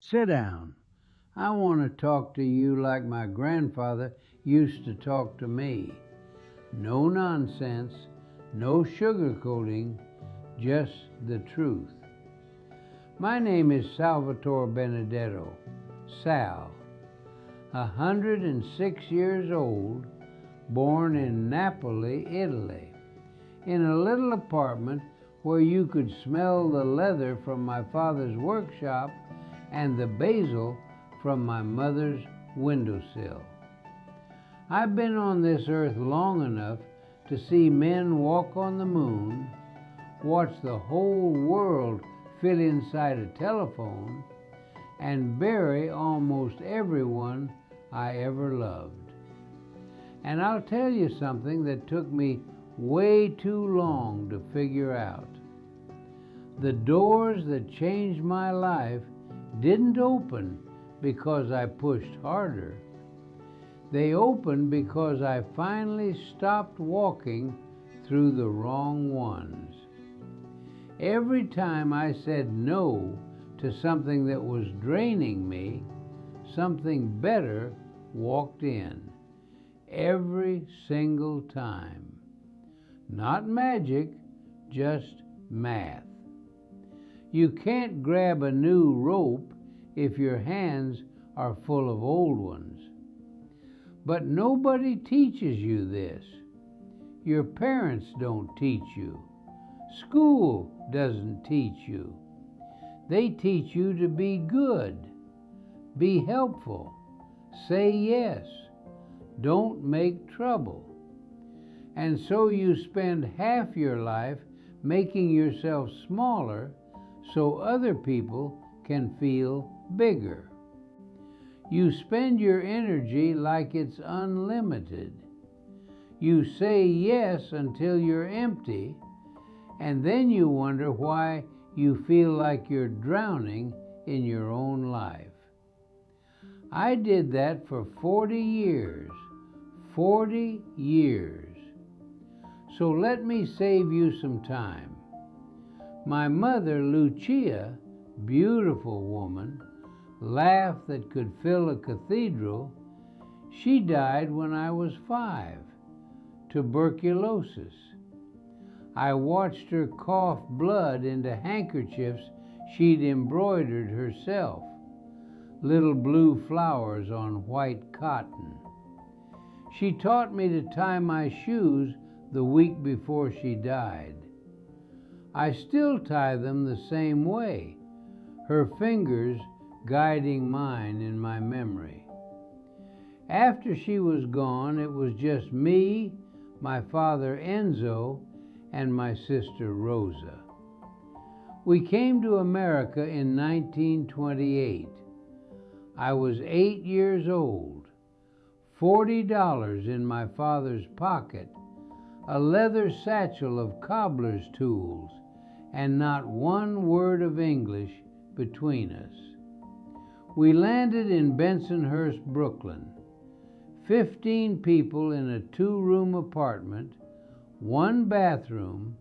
Sit down. I want to talk to you like my grandfather used to talk to me. No nonsense, no sugarcoating, just the truth. My name is Salvatore Benedetto, Sal, 106 years old, born in Napoli, Italy, in a little apartment where you could smell the leather from my father's workshop and the basil from my mother's windowsill. I've been on this earth long enough to see men walk on the moon, watch the whole world fit inside a telephone, and bury almost everyone I ever loved. And I'll tell you something that took me way too long to figure out. The doors that changed my life didn't open because I pushed harder. They opened because I finally stopped walking through the wrong ones. Every time I said no to something that was draining me, something better walked in. Every single time. Not magic, just math. You can't grab a new rope if your hands are full of old ones. But nobody teaches you this. Your parents don't teach you. School doesn't teach you. They teach you to be good, be helpful, say yes, don't make trouble. And so you spend half your life making yourself smaller so other people can feel bigger. You spend your energy like it's unlimited. You say yes until you're empty, and then you wonder why you feel like you're drowning in your own life. I did that for 40 years. 40 years. So let me save you some time. My mother, Lucia, beautiful woman, laugh that could fill a cathedral, she died when I was 5, tuberculosis. I watched her cough blood into handkerchiefs she'd embroidered herself, little blue flowers on white cotton. She taught me to tie my shoes the week before she died. I still tie them the same way, her fingers guiding mine in my memory. After she was gone, it was just me, my father Enzo, and my sister Rosa. We came to America in 1928. I was 8 years old, $40 in my father's pocket, a leather satchel of cobbler's tools, and not one word of English between us. We landed in Bensonhurst, Brooklyn. 15 people in a 2-room apartment, 1 bathroom,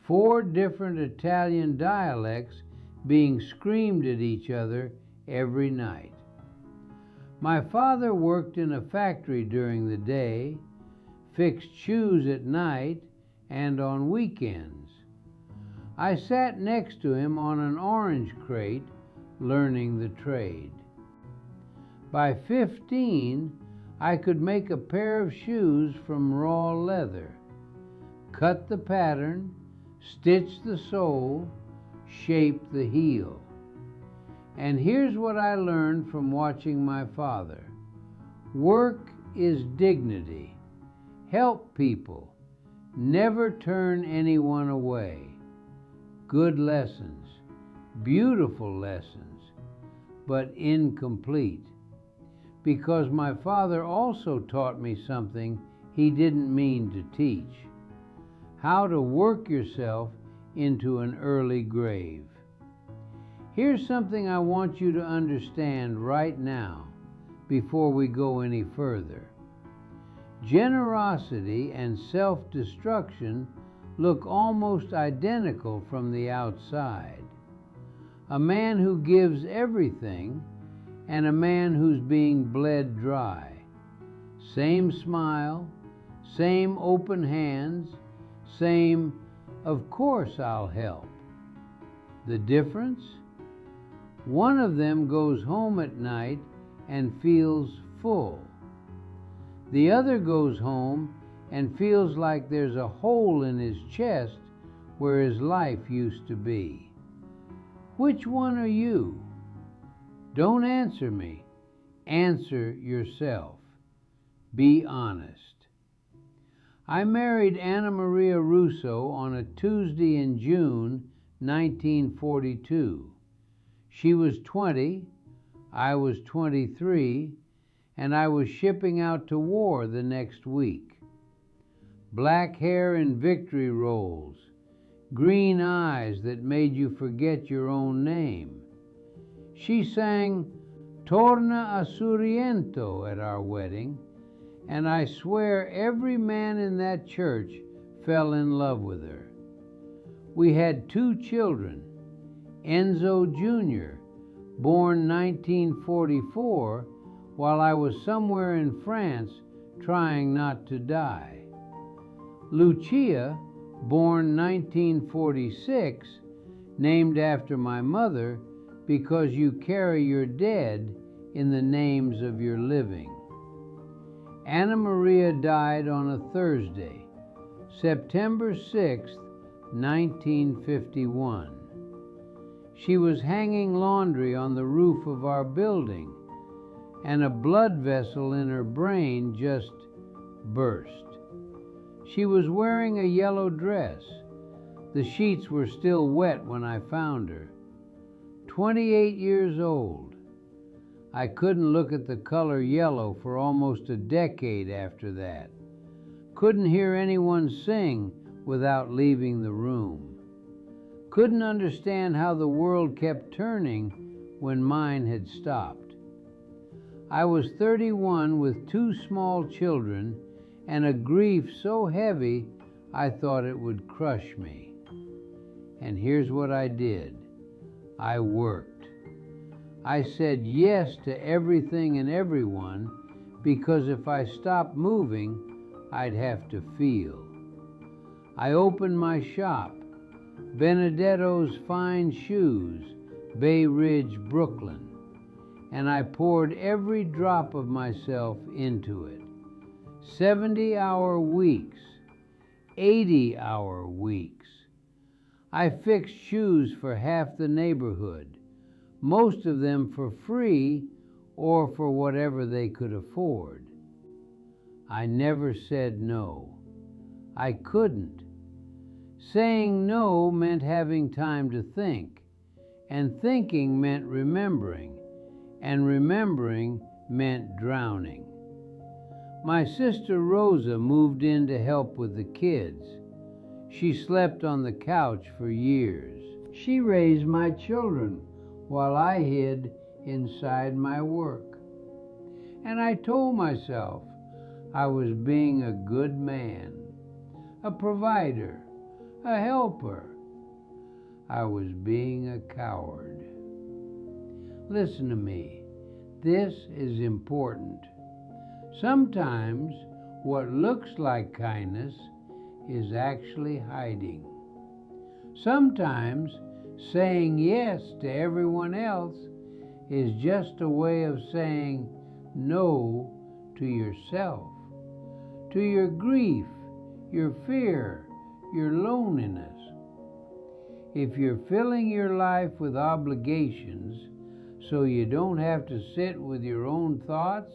4 different Italian dialects being screamed at each other every night. My father worked in a factory during the day, fixed shoes at night and on weekends. I sat next to him on an orange crate, learning the trade. By 15, I could make a pair of shoes from raw leather, cut the pattern, stitch the sole, shape the heel. And here's what I learned from watching my father. Work is dignity. Help people. Never turn anyone away. Good lessons, beautiful lessons, but incomplete. Because my father also taught me something he didn't mean to teach. How to work yourself into an early grave. Here's something I want you to understand right now before we go any further. Generosity and self-destruction look almost identical from the outside. a man who gives everything, and a man who's being bled dry. Same smile, same open hands, same, of course I'll help. The difference? One of them goes home at night and feels full. The other goes home and feels like there's a hole in his chest where his life used to be. Which one are you? Don't answer me. Answer yourself. Be honest. I married Anna Maria Russo on a Tuesday in June 1942. She was 20, I was 23, and I was shipping out to war the next week. Black hair in victory rolls, green eyes that made you forget your own name. She sang Torna a Sorrento at our wedding, and I swear every man in that church fell in love with her. We had 2 children, Enzo Jr., born 1944, while I was somewhere in France trying not to die. Lucia, born 1946, named after my mother because you carry your dead in the names of your living. Anna Maria died on a Thursday, September 6, 1951. She was hanging laundry on the roof of our building, and a blood vessel in her brain just burst. She was wearing a yellow dress. The sheets were still wet when I found her. 28 years old. I couldn't look at the color yellow for almost a decade after that. Couldn't hear anyone sing without leaving the room. Couldn't understand how the world kept turning when mine had stopped. I was 31 with 2 small children and a grief so heavy I thought it would crush me. And here's what I did. I worked. I said yes to everything and everyone because if I stopped moving, I'd have to feel. I opened my shop, Benedetto's Fine Shoes, Bay Ridge, Brooklyn, and I poured every drop of myself into it. 70-hour weeks, 80-hour weeks. I fixed shoes for half the neighborhood, most of them for free or for whatever they could afford. I never said no. I couldn't. Saying no meant having time to think, and thinking meant remembering, and remembering meant drowning. My sister Rosa moved in to help with the kids. She slept on the couch for years. She raised my children while I hid inside my work. And I told myself I was being a good man, a provider, a helper. I was being a coward. Listen to me. This is important. Sometimes what looks like kindness is actually hiding. Sometimes saying yes to everyone else is just a way of saying no to yourself, to your grief, your fear, your loneliness. If you're filling your life with obligations so you don't have to sit with your own thoughts,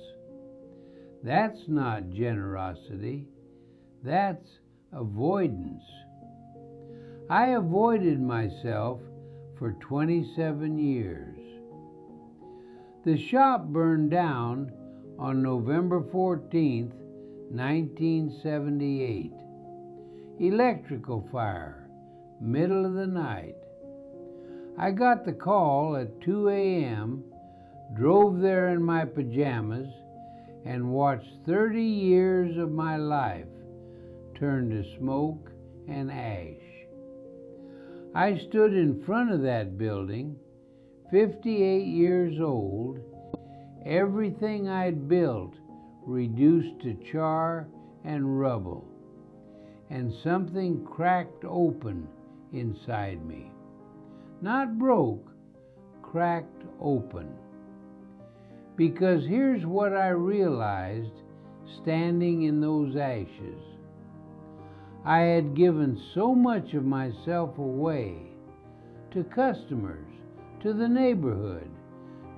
that's not generosity, that's avoidance. I avoided myself for 27 years. The shop burned down on November 14th, 1978. Electrical fire, middle of the night. I got the call at 2 a.m., drove there in my pajamas, and watched 30 years of my life turn to smoke and ash. I stood in front of that building, 58 years old, everything I'd built reduced to char and rubble, and something cracked open inside me. Not broke, cracked open. Because here's what I realized standing in those ashes. I had given so much of myself away to customers, to the neighborhood,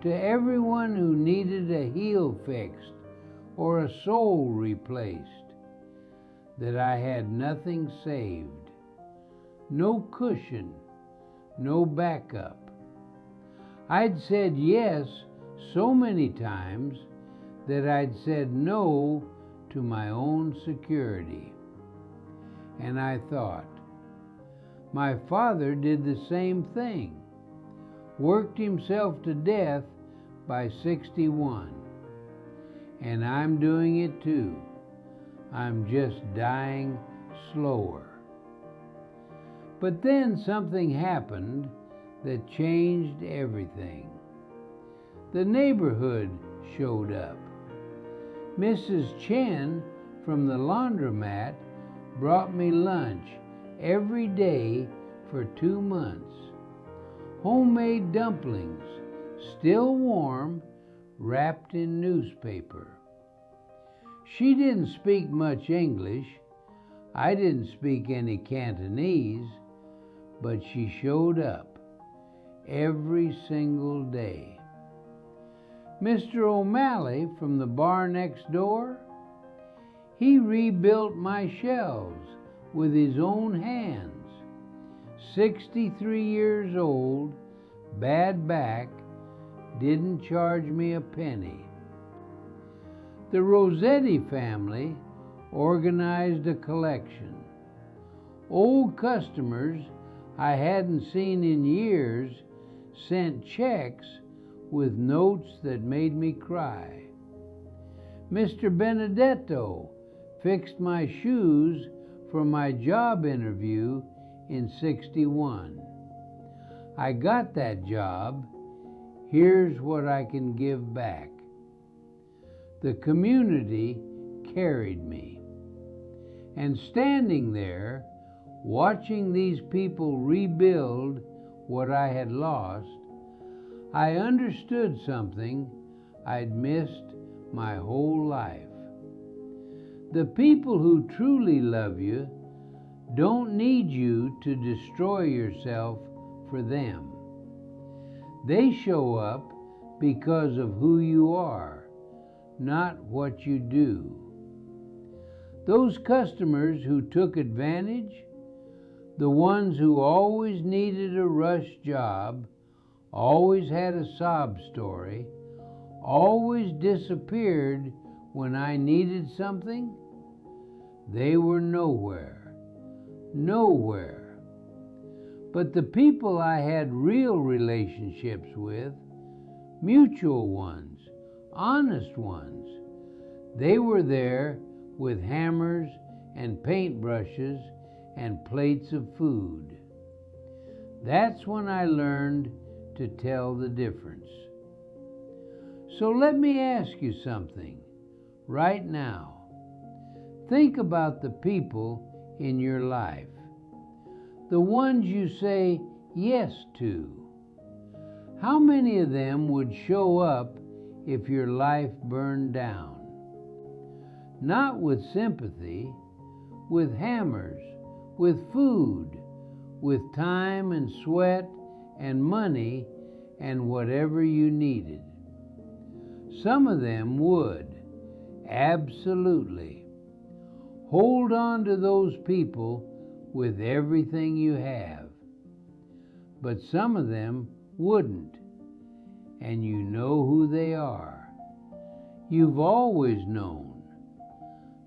to everyone who needed a heel fixed or a sole replaced, that I had nothing saved, no cushion, no backup. I'd said yes so many times that I'd said no to my own security. And I thought, my father did the same thing, worked himself to death by 61. And I'm doing it too. I'm just dying slower. But then something happened that changed everything. The neighborhood showed up. Mrs. Chen from the laundromat brought me lunch every day for 2 months. Homemade dumplings, still warm, wrapped in newspaper. She didn't speak much English. I didn't speak any Cantonese, but she showed up every single day. Mr. O'Malley from the bar next door, he rebuilt my shelves with his own hands. 63 years old, bad back, didn't charge me a penny. The Rossetti family organized a collection. Old customers I hadn't seen in years sent checks with notes that made me cry. Mr. Benedetto fixed my shoes for my job interview in 61. I got that job. Here's what I can give back. The community carried me. And standing there, watching these people rebuild what I had lost, I understood something I'd missed my whole life. The people who truly love you don't need you to destroy yourself for them. They show up because of who you are, not what you do. Those customers who took advantage, the ones who always needed a rush job, always had a sob story, always disappeared when I needed something, they were nowhere, nowhere. But the people I had real relationships with, mutual ones, honest ones, they were there with hammers and paintbrushes and plates of food. That's when I learned to tell the difference. So let me ask you something right now. Think about the people in your life, the ones you say yes to. How many of them would show up if your life burned down? Not with sympathy, with hammers, with food, with time and sweat and money and whatever you needed. Some of them would, absolutely. Hold on to those people with everything you have. But some of them wouldn't, and you know who they are. You've always known.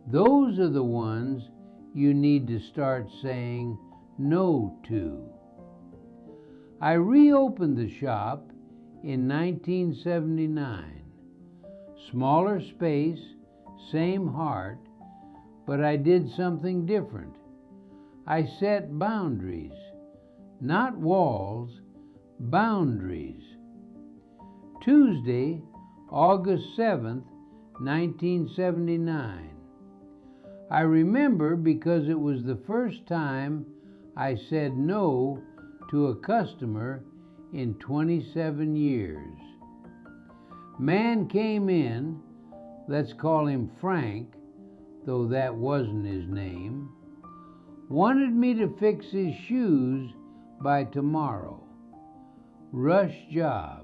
Those are the ones you need to start saying no to. I reopened the shop in 1979. Smaller space, same heart, but I did something different. I set boundaries, not walls, boundaries. Tuesday, August 7th, 1979. I remember because it was the first time I said no to a customer in 27 years. Man came in, let's call him Frank, though that wasn't his name, wanted me to fix his shoes by tomorrow. Rush job.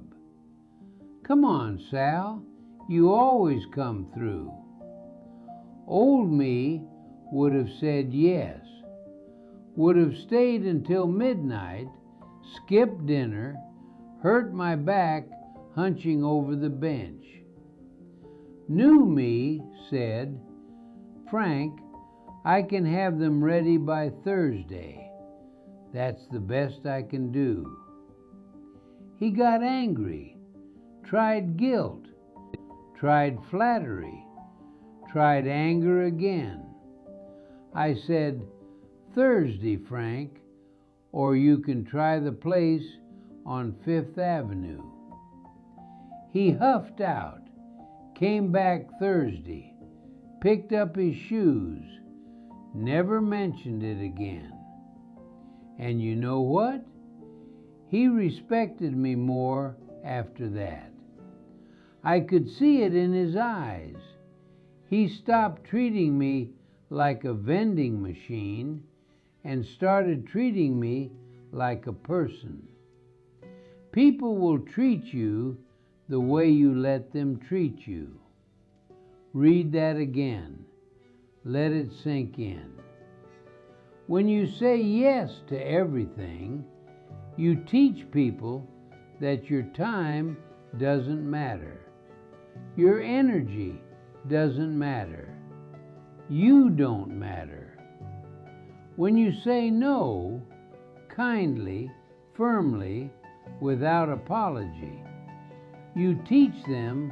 Come on, Sal, you always come through. Old me would have said yes, would have stayed until midnight, skipped dinner, hurt my back hunching over the bench. New me said, Frank, I can have them ready by Thursday. That's the best I can do. He got angry, tried guilt, tried flattery, tried anger again. I said, Thursday, Frank, or you can try the place on Fifth Avenue. He huffed out, came back Thursday, picked up his shoes, never mentioned it again. And you know what? He respected me more after that. I could see it in his eyes. He stopped treating me like a vending machine and started treating me like a person. People will treat you the way you let them treat you. Read that again. Let it sink in. When you say yes to everything, you teach people that your time doesn't matter. Your energy doesn't matter. You don't matter. When you say no, kindly, firmly, without apology, you teach them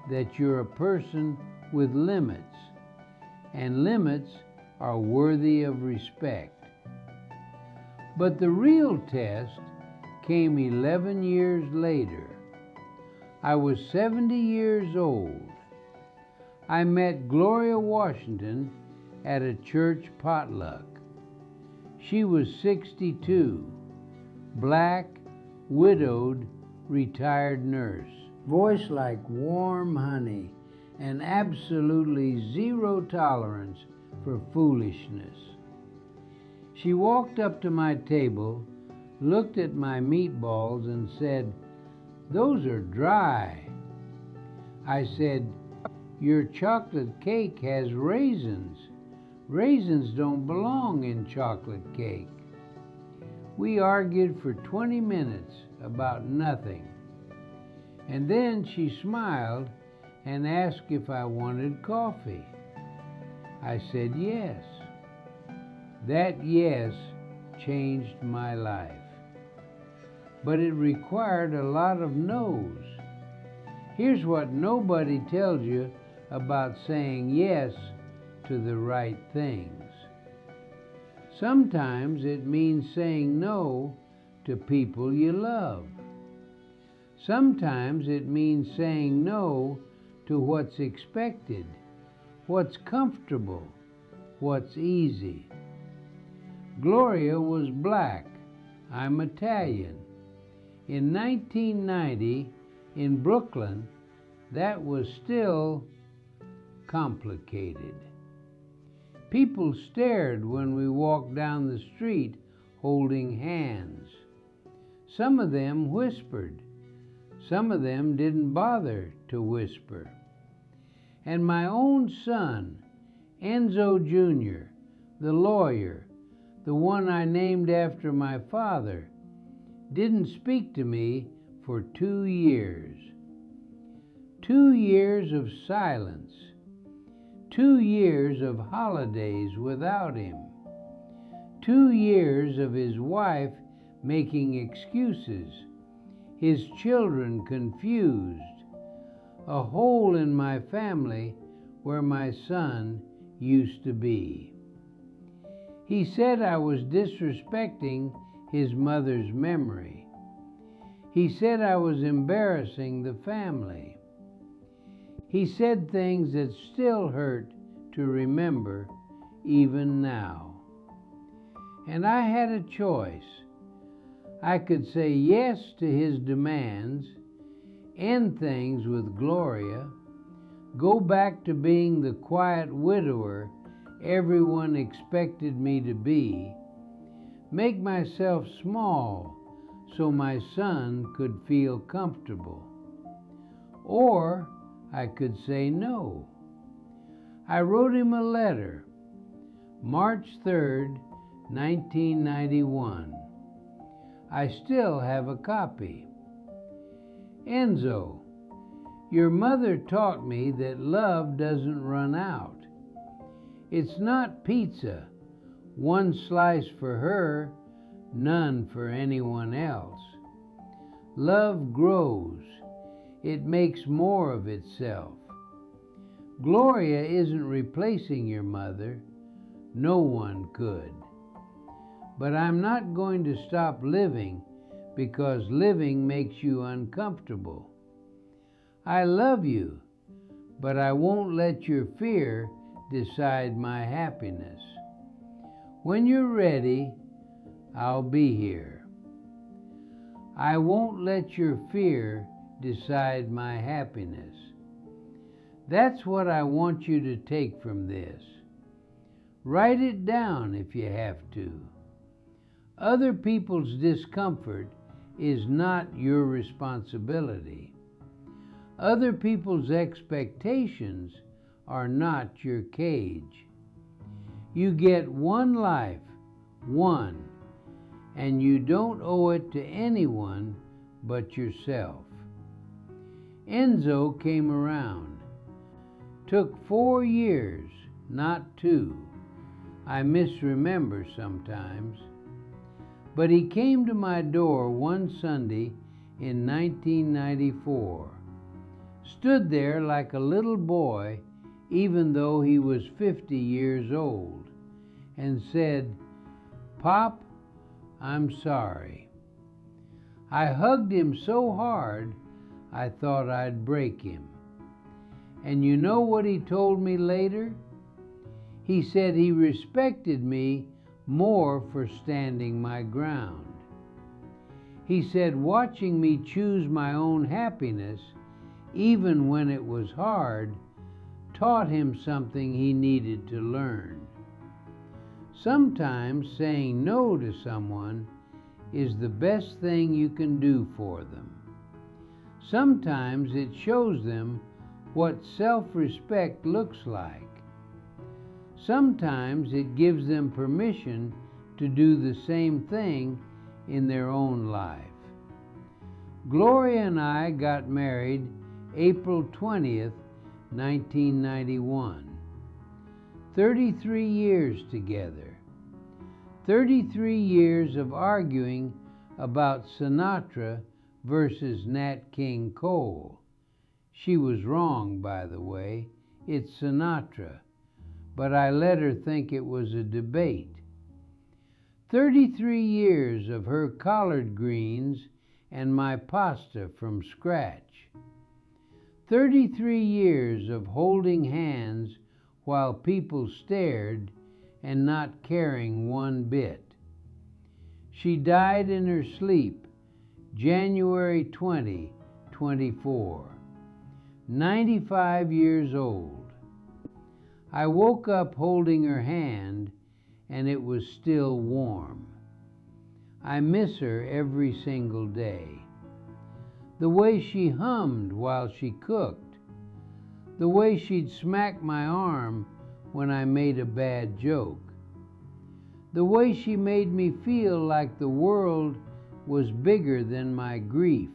that you're a person with limits, and limits are worthy of respect. But the real test came 11 years later. I was 70 years old. I met Gloria Washington at a church potluck. She was 62, black, widowed, retired nurse. Voice like warm honey, and absolutely zero tolerance for foolishness. She walked up to my table, looked at my meatballs, and said, "Those are dry." I said, "Your chocolate cake has raisins. Raisins don't belong in chocolate cake." We argued for 20 minutes about nothing. And then she smiled and asked if I wanted coffee. I said yes. That yes changed my life. But it required a lot of no's. Here's what nobody tells you about saying yes to the right things. Sometimes it means saying no to people you love. Sometimes it means saying no to what's expected, what's comfortable, what's easy. Gloria was black. I'm Italian. In 1990, in Brooklyn, that was still complicated. People stared when we walked down the street holding hands. Some of them whispered. Some of them didn't bother to whisper. And my own son, Enzo Jr., the lawyer, the one I named after my father, didn't speak to me for 2 years. 2 years of silence. 2 years of holidays without him. 2 years of his wife making excuses, his children confused, a hole in my family where my son used to be. He said I was disrespecting his mother's memory. He said I was embarrassing the family. He said things that still hurt to remember even now. And I had a choice. I could say yes to his demands, end things with Gloria, go back to being the quiet widower everyone expected me to be, make myself small so my son could feel comfortable. Or I could say no. I wrote him a letter, March 3rd, 1991. I still have a copy. Enzo, your mother taught me that love doesn't run out. It's not pizza, one slice for her, none for anyone else. Love grows. It makes more of itself. Gloria isn't replacing your mother. No one could. But I'm not going to stop living because living makes you uncomfortable. I love you, but I won't let your fear decide my happiness. When you're ready, I'll be here. I won't let your fear decide my happiness. That's what I want you to take from this. Write it down if you have to. Other people's discomfort is not your responsibility. Other people's expectations are not your cage. You get one life, one, and you don't owe it to anyone but yourself. Enzo came around. Took 4 years, not 2. I misremember sometimes. But he came to my door one Sunday in 1994, stood there like a little boy even though he was 50 years old, and said, "Pop, I'm sorry." I hugged him so hard I thought I'd break him. And you know what he told me later? He said he respected me more for standing my ground. He said watching me choose my own happiness, even when it was hard, taught him something he needed to learn. Sometimes saying no to someone is the best thing you can do for them. Sometimes it shows them what self-respect looks like. Sometimes it gives them permission to do the same thing in their own life. Gloria and I got married April 20th, 1991. 33 years together. 33 years of arguing about Sinatra versus Nat King Cole. She was wrong, by the way. It's Sinatra. But I let her think it was a debate. 33 years of her collard greens and my pasta from scratch. 33 years of holding hands while people stared and not caring one bit. She died in her sleep, January 20, 24, 95 years old. I woke up holding her hand, and it was still warm. I miss her every single day. The way she hummed while she cooked. The way she'd smack my arm when I made a bad joke. The way she made me feel like the world was bigger than my grief.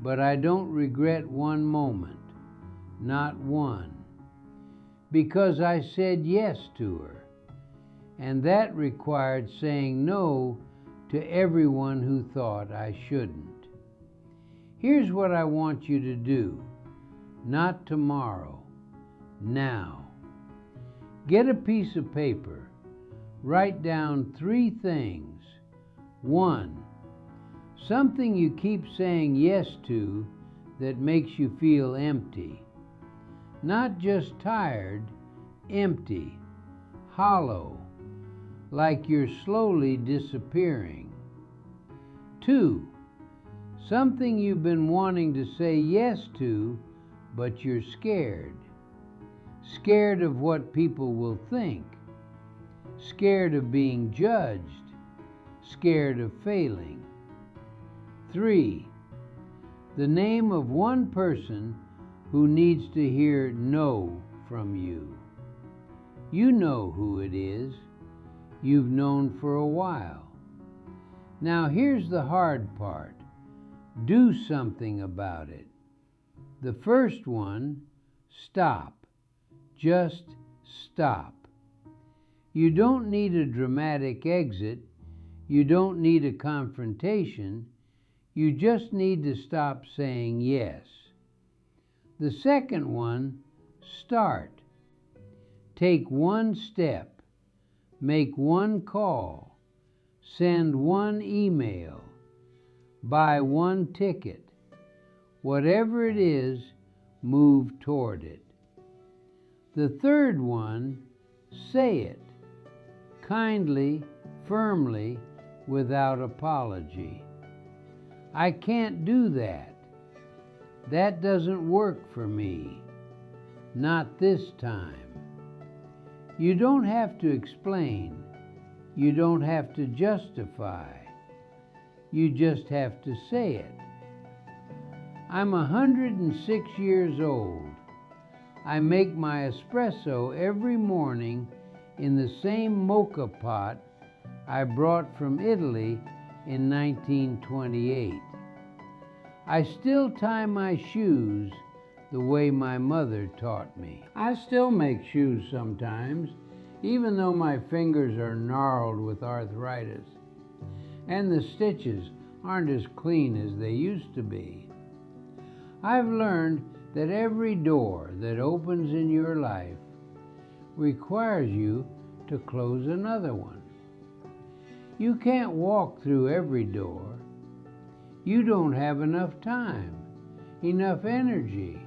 But I don't regret one moment, not one. Because I said yes to her, and that required saying no to everyone who thought I shouldn't. Here's what I want you to do, not tomorrow, now. Get a piece of paper, write down 3 things. 1, Something you keep saying yes to that makes you feel empty. Not just tired, empty, hollow, like you're slowly disappearing. 2. Something you've been wanting to say yes to, but you're scared. Scared of what people will think. Scared of being judged. Scared of failing. 3. The name of one person who needs to hear no from you. You know who it is. You've known for a while. Now here's the hard part. Do something about it. The first one, stop. Just stop. You don't need a dramatic exit. You don't need a confrontation. You just need to stop saying yes. The second one, start. Take one step. Make one call. Send one email. Buy one ticket. Whatever it is, move toward it. The third one, say it. Kindly, firmly, without apology. I can't do that. That doesn't work for me. Not this time. You don't have to explain. You don't have to justify. You just have to say it. I'm 106 years old. I make my espresso every morning in the same mocha pot I brought from Italy in 1928. I still tie my shoes the way my mother taught me. I still make shoes sometimes, even though my fingers are gnarled with arthritis, and the stitches aren't as clean as they used to be. I've learned that every door that opens in your life requires you to close another one. You can't walk through every door. You don't have enough time, enough energy,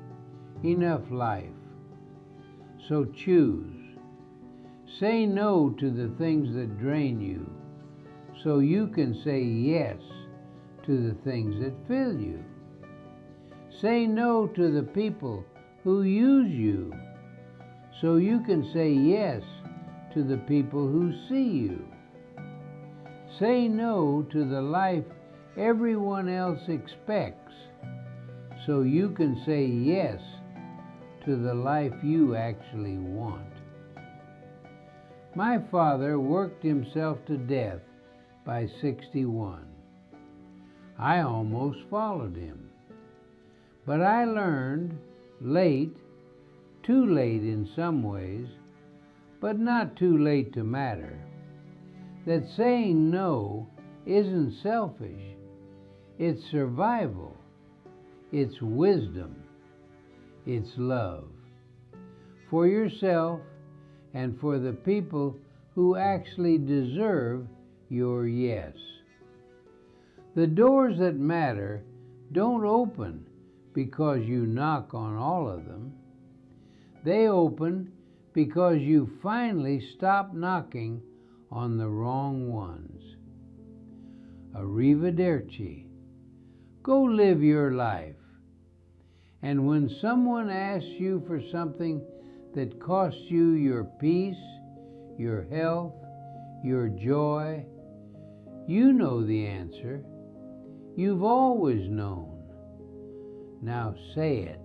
enough life. So choose. Say no to the things that drain you, so you can say yes to the things that fill you. Say no to the people who use you, so you can say yes to the people who see you. Say no to the life everyone else expects, so you can say yes to the life you actually want. My father worked himself to death by 61. I almost followed him. But I learned late, too late in some ways, but not too late to matter, that saying no isn't selfish. It's survival. It's wisdom. It's love. For yourself and for the people who actually deserve your yes. The doors that matter don't open because you knock on all of them. They open because you finally stop knocking on the wrong ones. Arrivederci. Go live your life. And when someone asks you for something that costs you your peace, your health, your joy, you know the answer. You've always known. Now say it.